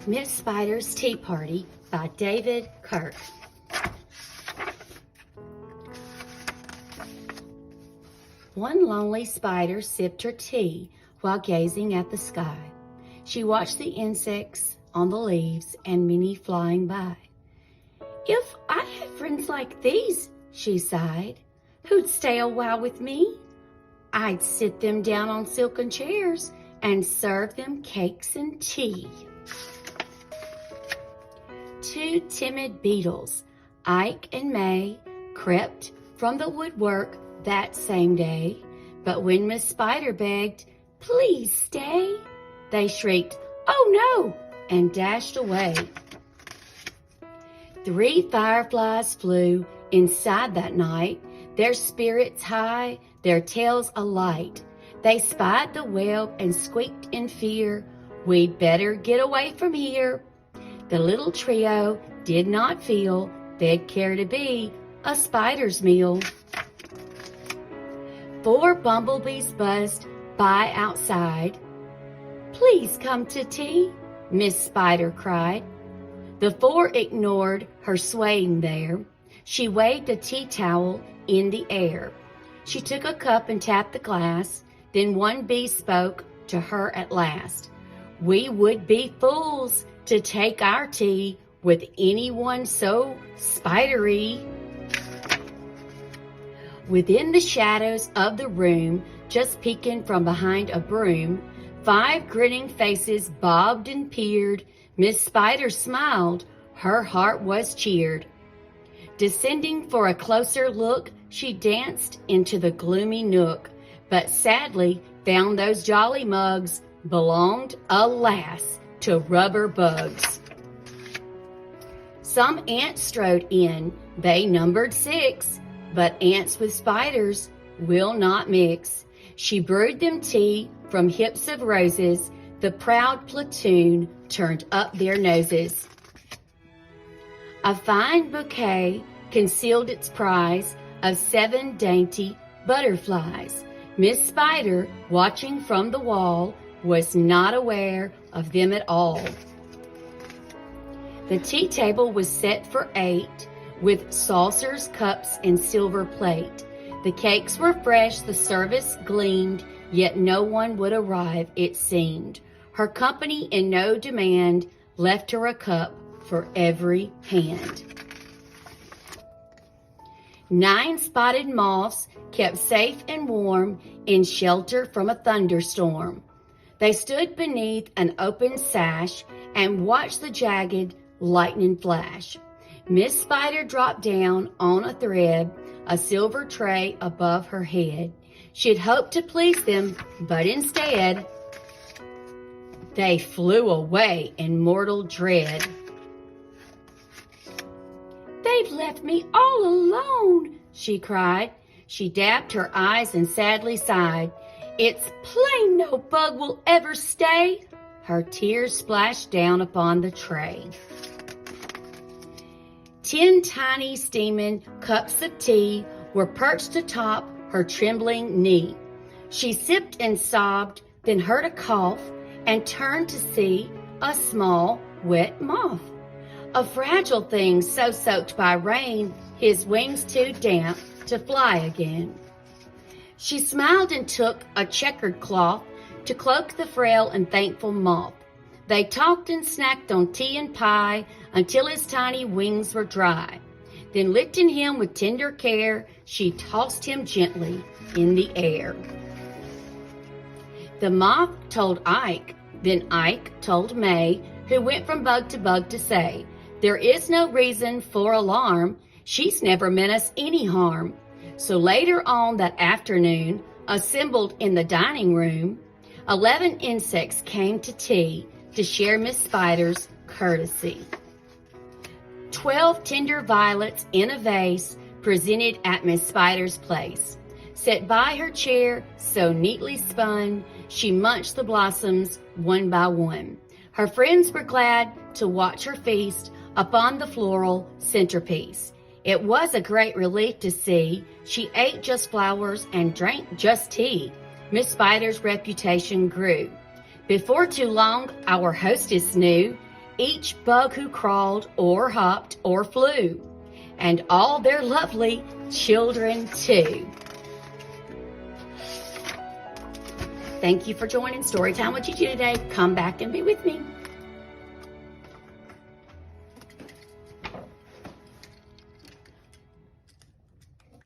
Miss Spider's Tea Party by David Kirk. One lonely spider sipped her tea while gazing at the sky. She watched the insects on the leaves and many flying by. "If I had friends like these," she sighed, "who'd stay a while with me, I'd sit them down on silken chairs and serve them cakes and tea." Two timid beetles, Ike and May, crept from the woodwork that same day. But when Miss Spider begged, "Please stay," they shrieked, "Oh no!" and dashed away. Three fireflies flew inside that night, their spirits high, their tails alight. They spied the web and squeaked in fear, "We'd better get away from here." The little trio did not feel they'd care to be a spider's meal. Four bumblebees buzzed by outside. "Please come to tea," Miss Spider cried. The four ignored her swaying there. She waved a tea towel in the air. She took a cup and tapped the glass. Then one bee spoke to her at last. "We would be fools to take our tea with anyone so spidery." Within the shadows of the room, just peeking from behind a broom, 5 grinning faces bobbed and peered. Miss Spider smiled, her heart was cheered. Descending for a closer look, she danced into the gloomy nook, but sadly found those jolly mugs belonged, alas, to rubber bugs. Some ants strode in, they numbered 6, but ants with spiders will not mix. She brewed them tea from hips of roses, the proud platoon turned up their noses. A fine bouquet concealed its prize of 7 dainty butterflies. Miss Spider, watching from the wall, was not aware of them at all. The tea table was set for 8, with saucers, cups, and silver plate. The cakes were fresh, the service gleamed, yet no one would arrive, it seemed. Her company in no demand left her a cup for every hand. 9 spotted moths kept safe and warm in shelter from a thunderstorm. They stood beneath an open sash and watched the jagged lightning flash. Miss Spider dropped down on a thread, a silver tray above her head. She'd hoped to please them, but instead, they flew away in mortal dread. "They've left me all alone," she cried. She dabbed her eyes and sadly sighed. "It's plain no bug will ever stay." Her tears splashed down upon the tray. 10 tiny steaming cups of tea were perched atop her trembling knee. She sipped and sobbed, then heard a cough, and turned to see a small, wet moth. A fragile thing so soaked by rain, his wings too damp to fly again. She smiled and took a checkered cloth to cloak the frail and thankful moth. They talked and snacked on tea and pie until his tiny wings were dry. Then lifting him with tender care, she tossed him gently in the air. The moth told Ike, then Ike told May, who went from bug to say, "There is no reason for alarm. She's never meant us any harm." So later on that afternoon, assembled in the dining room, 11 insects came to tea to share Miss Spider's courtesy. 12 tender violets in a vase presented at Miss Spider's place. Set by her chair, so neatly spun, she munched the blossoms one by one. Her friends were glad to watch her feast upon the floral centerpiece. It was a great relief to see she ate just flowers and drank just tea. Miss Spider's reputation grew. Before too long, our hostess knew each bug who crawled or hopped or flew, and all their lovely children too. Thank you for joining Storytime with Gigi today. Come back and be with me.